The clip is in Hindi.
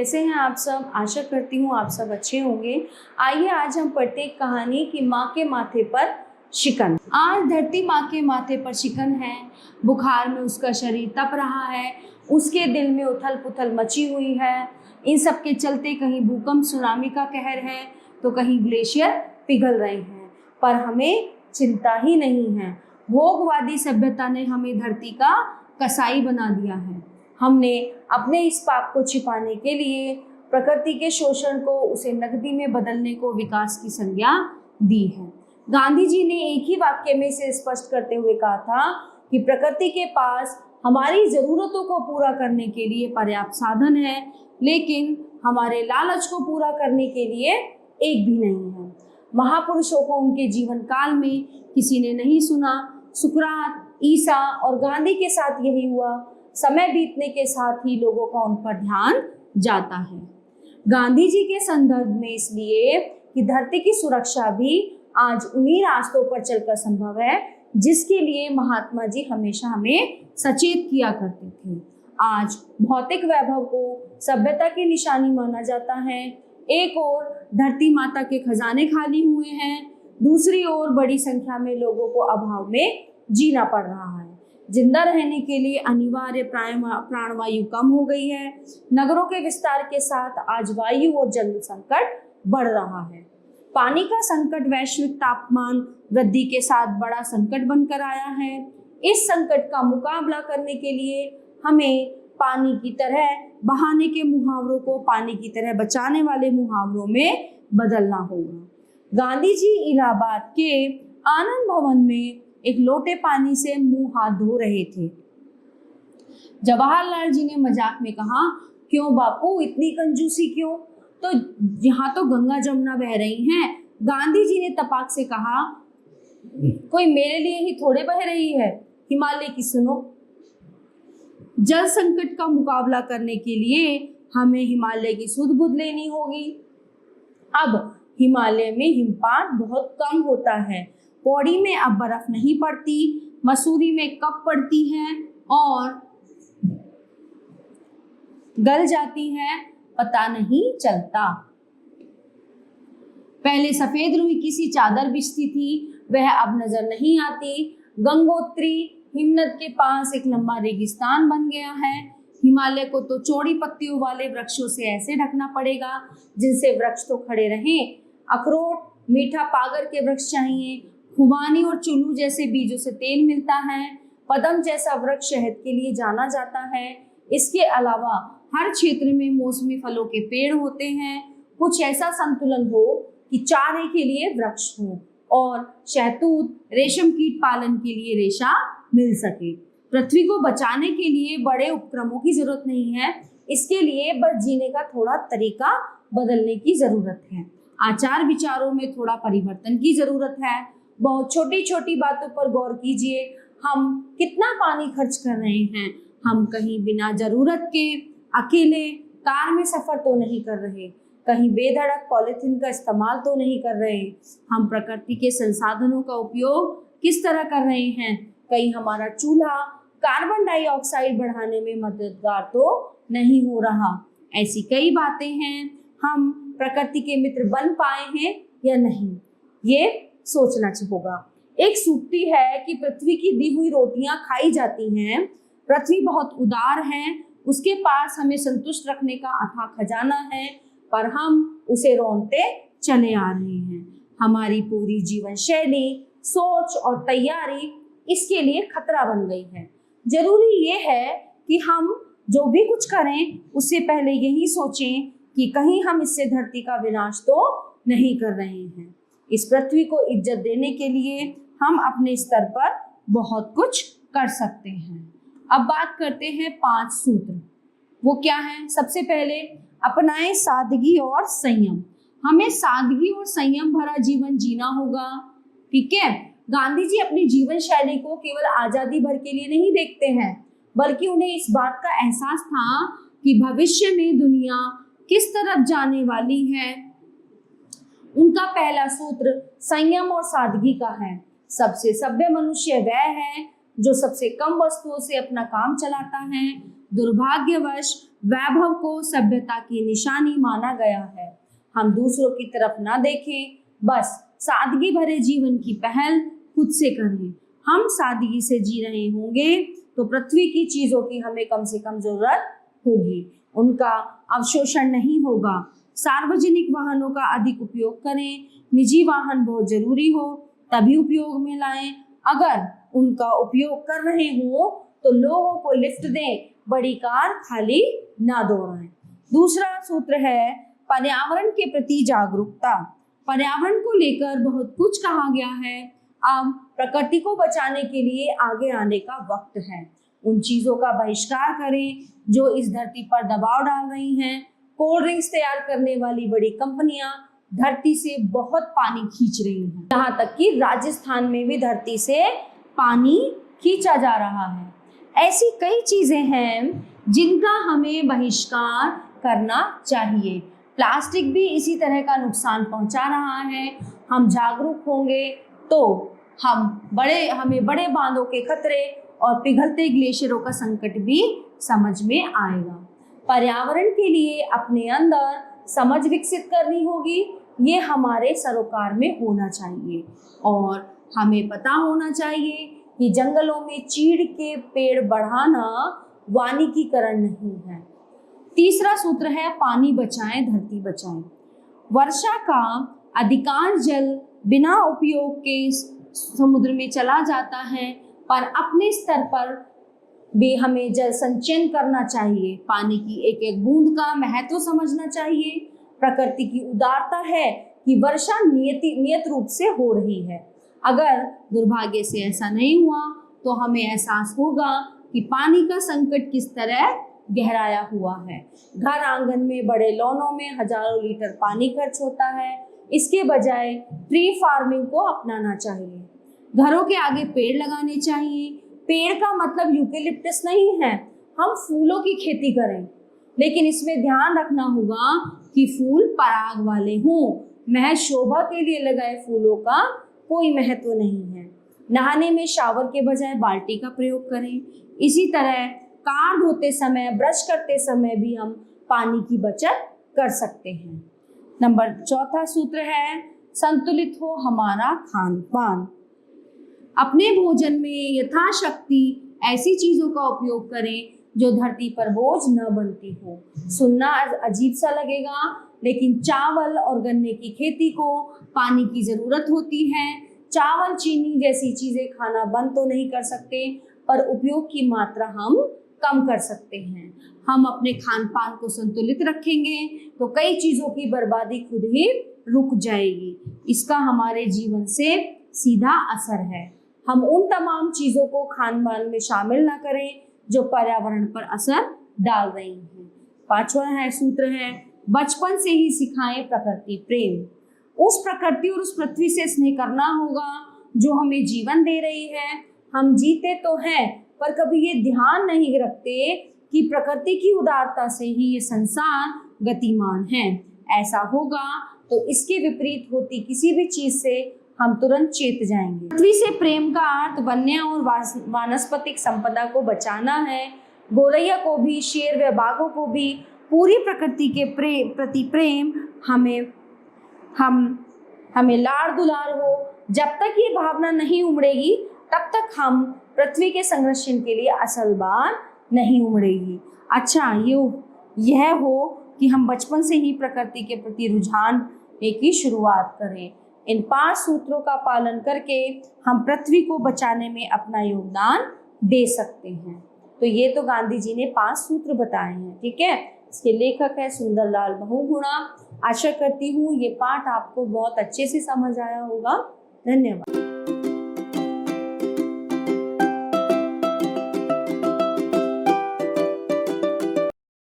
कैसे हैं आप सब? आशा करती हूँ आप सब अच्छे होंगे। आइए आज हम पढ़ते हैं कहानी कि माँ के माथे पर शिकन। आज धरती माँ के माथे पर शिकन है। बुखार में उसका शरीर तप रहा है, उसके दिल में उथल पुथल मची हुई है। इन सब के चलते कहीं भूकंप सुनामी का कहर है तो कहीं ग्लेशियर पिघल रहे हैं, पर हमें चिंता ही नहीं है। भोगवादी सभ्यता ने हमें धरती का कसाई बना दिया है। हमने अपने इस पाप को छिपाने के लिए प्रकृति के शोषण को, उसे नकदी में बदलने को विकास की संज्ञा दी है। गांधी जी ने एक ही वाक्य में से स्पष्ट करते हुए कहा था कि प्रकृति के पास हमारी जरूरतों को पूरा करने के लिए पर्याप्त साधन है, लेकिन हमारे लालच को पूरा करने के लिए एक भी नहीं है। महापुरुषों को उनके जीवन काल में किसी ने नहीं सुना। सुकरात, ईसा और गांधी के साथ यही हुआ। समय बीतने के साथ ही लोगों का उन पर ध्यान जाता है। गांधी जी के संदर्भ में इसलिए कि धरती की सुरक्षा भी आज उन्हीं रास्तों पर चलकर संभव है जिसके लिए महात्मा जी हमेशा हमें सचेत किया करते थे। आज भौतिक वैभव को सभ्यता की निशानी माना जाता है। एक ओर धरती माता के खजाने खाली हुए हैं, दूसरी ओर बड़ी संख्या में लोगों को अभाव में जीना पड़ रहा है। जिंदा रहने के लिए अनिवार्य प्राणवायु कम हो गई है। नगरों के विस्तार के साथ आज वायु और जल संकट बढ़ रहा है। पानी का संकट वैश्विक तापमान वृद्धि के साथ बड़ा संकट बनकर आया है। इस संकट का मुकाबला करने के लिए हमें पानी की तरह बहाने के मुहावरों को पानी की तरह बचाने वाले मुहावरों में बदलना होगा। गांधी जी इलाहाबाद के आनंद भवन में एक लोटे पानी से मुंह हाथ धो रहे थे। जवाहरलाल जी ने मजाक में कहा, क्यों बापू इतनी कंजूसी क्यों? तो यहाँ तो गंगा जमुना बह रही हैं। गांधी जी ने तपाक से कहा, कोई मेरे लिए ही थोड़े बह रही है, हिमालय की सुनो। जल संकट का मुकाबला करने के लिए हमें हिमालय की सुध बुध लेनी होगी। अब हिमालय में हिमपात बहुत कम होता है। पौड़ी में अब बर्फ नहीं पड़ती, मसूरी में कब पड़ती है और गल जाती है पता नहीं चलता। पहले सफेद रुई की सी चादर बिछती थी, वह अब नजर नहीं आती। गंगोत्री हिमनद के पास एक लंबा रेगिस्तान बन गया है। हिमालय को तो चौड़ी पत्तियों वाले वृक्षों से ऐसे ढकना पड़ेगा जिनसे वृक्ष तो खड़े रहें। अखरोट, मीठा पागर के वृक्ष चाहिए। खुबानी और चुल्लू जैसे बीजों से तेल मिलता है। पदम जैसा वृक्ष शहद के लिए जाना जाता है। इसके अलावा हर क्षेत्र में मौसमी फलों के पेड़ होते हैं। कुछ ऐसा संतुलन हो कि चारे के लिए वृक्ष हो और शहतूत रेशम कीट पालन के लिए रेशा मिल सके। पृथ्वी को बचाने के लिए बड़े उपक्रमों की जरूरत नहीं है, इसके लिए बस जीने का थोड़ा तरीका बदलने की जरूरत है। आचार विचारों में थोड़ा परिवर्तन की जरूरत है। बहुत छोटी छोटी बातों पर गौर कीजिए। हम कितना पानी खर्च कर रहे हैं? हम कहीं बिना जरूरत के अकेले कार में सफर तो नहीं कर रहे, कहीं बेधड़क पॉलिथीन का इस्तेमाल तो नहीं कर रहे। हम प्रकृति के संसाधनों का उपयोग किस तरह कर रहे हैं? कहीं हमारा चूल्हा कार्बन डाइऑक्साइड बढ़ाने में मददगार तो नहीं हो रहा। ऐसी कई बातें हैं। हम प्रकृति के मित्र बन पाए हैं या नहीं, ये सोचना होगा। एक सूक्ति है कि पृथ्वी की दी हुई रोटियां खाई जाती हैं। पृथ्वी बहुत उदार है, उसके पास हमें संतुष्ट रखने का अथाह खजाना है, पर हम उसे रौंदते चले आ रहे हैं। हमारी पूरी जीवन शैली, सोच और तैयारी इसके लिए खतरा बन गई है। जरूरी ये है कि हम जो भी कुछ करें उससे पहले यही सोचें कि कहीं हम इससे धरती का विनाश तो नहीं कर रहे हैं। इस पृथ्वी को इज्जत देने के लिए हम अपने स्तर पर बहुत कुछ कर सकते हैं। अब बात करते हैं 5 सूत्र। वो क्या है? सबसे पहले अपनाएं सादगी और संयम। हमें सादगी और संयम भरा जीवन जीना होगा। ठीक है। गांधी जी अपनी जीवन शैली को केवल आजादी भर के लिए नहीं देखते हैं, बल्कि उन्हें इस बात का एहसास था कि भविष्य में दुनिया किस तरफ जाने वाली है। उनका पहला सूत्र संयम और सादगी का है। सबसे सभ्य मनुष्य वह है जो सबसे कम वस्तुओं से अपना काम चलाता है। दुर्भाग्यवश वैभव को सभ्यता की निशानी माना गया है। हम दूसरों की तरफ ना देखें, बस सादगी भरे जीवन की पहल खुद से करें। हम सादगी से जी रहे होंगे तो पृथ्वी की चीजों की हमें कम से कम जरूरत होगी, उनका अवशोषण नहीं होगा। सार्वजनिक वाहनों का अधिक उपयोग करें। निजी वाहन बहुत जरूरी हो तभी उपयोग में लाएं। अगर उनका उपयोग कर रहे हो तो लोगों को लिफ्ट दें, बड़ी कार खाली ना दौड़ाएं। दूसरा सूत्र है पर्यावरण के प्रति जागरूकता। पर्यावरण को लेकर बहुत कुछ कहा गया है। अब प्रकृति को बचाने के लिए आगे आने का वक्त है। उन चीजों का बहिष्कार करें जो इस धरती पर दबाव डाल रही हैं। कोल्ड ड्रिंक्स तैयार करने वाली बड़ी कंपनियां धरती से बहुत पानी खींच रही हैं। यहाँ तक कि राजस्थान में भी धरती से पानी खींचा जा रहा है। ऐसी कई चीजें हैं जिनका हमें बहिष्कार करना चाहिए। प्लास्टिक भी इसी तरह का नुकसान पहुंचा रहा है। हम जागरूक होंगे तो हमें बड़े बांधों के खतरे और पिघलते ग्लेशियरों का संकट भी समझ में आएगा। पर्यावरण के लिए अपने अंदर समझ विकसित करनी होगी। ये हमारे सरोकार में होना चाहिए और हमें पता होना चाहिए कि जंगलों में चीड़ के पेड़ बढ़ाना वानिकीकरण नहीं है। तीसरा सूत्र है पानी बचाएं, धरती बचाएं। वर्षा का अधिकांश जल बिना उपयोग के समुद्र में चला जाता है, पर अपने स्तर पर भी हमें जल संचयन करना चाहिए। पानी की एक एक बूंद का महत्व समझना चाहिए। प्रकृति की उदारता है कि वर्षा नियत रूप से हो रही है। अगर दुर्भाग्य से ऐसा नहीं हुआ तो हमें एहसास होगा कि पानी का संकट किस तरह गहराया हुआ है। घर आंगन में बड़े लॉनों में हजारों लीटर पानी खर्च होता है। इसके बजाय ट्री फार्मिंग को अपनाना चाहिए। घरों के आगे पेड़ लगाने चाहिए। पेड़ का मतलब यूकेलिप्टस नहीं है, हम फूलों की खेती करें, लेकिन इसमें ध्यान रखना होगा कि फूल पराग वाले हों। महज शोभा के लिए लगाए फूलों का कोई महत्व नहीं है। नहाने में शावर के बजाय बाल्टी का प्रयोग करें। इसी तरह कार धोते समय, ब्रश करते समय भी हम पानी की बचत कर सकते हैं। नंबर चौथा सूत्र है संतुलित हो हमारा खान पान। अपने भोजन में यथाशक्ति ऐसी चीजों का उपयोग करें जो धरती पर बोझ न बनती हो। सुनना अजीब सा लगेगा, लेकिन चावल और गन्ने की खेती को पानी की जरूरत होती है। चावल, चीनी जैसी चीजें खाना बंद तो नहीं कर सकते, पर उपयोग की मात्रा हम कम कर सकते हैं। हम अपने खान पान को संतुलित रखेंगे तो कई चीजों की बर्बादी खुद ही रुक जाएगी। इसका हमारे जीवन से सीधा असर है। हम उन तमाम चीजों को खान पान में शामिल ना करें जो पर्यावरण पर असर डाल रही हैं। पांचवा सूत्र है बचपन से ही सिखाएं प्रकृति प्रेम। उस प्रकृति और उस पृथ्वी से स्नेह करना होगा जो हमें जीवन दे रही है। हम जीते तो हैं, पर कभी ये ध्यान नहीं रखते कि प्रकृति की उदारता से ही ये संसार गतिमान है। ऐसा होगा तो इसके विपरीत होती किसी भी चीज से हम तुरंत चेत जाएंगे। पृथ्वी से प्रेम का अर्थ वन्य और वानस्पतिक संपदा को बचाना है। गोरैया को भी, शेर व बाघों को भी पूरी प्रकृति के प्रति प्रेम हमें लाड़ दुलार हो। जब तक ये भावना नहीं उमड़ेगी तब तक हम पृथ्वी के संरक्षण के लिए असल बात नहीं उमड़ेगी। अच्छा, यह हो कि हम बचपन से ही प्रकृति के प्रति रुझान की शुरुआत करें। इन 5 सूत्रों का पालन करके हम पृथ्वी को बचाने में अपना योगदान दे सकते हैं। तो ये तो गांधी जी ने 5 सूत्र बताए हैं, ठीक है। इसके लेखक है सुंदरलाल बहुगुणा। आशा करती हूँ ये पाठ आपको बहुत अच्छे से समझ आया होगा। धन्यवाद।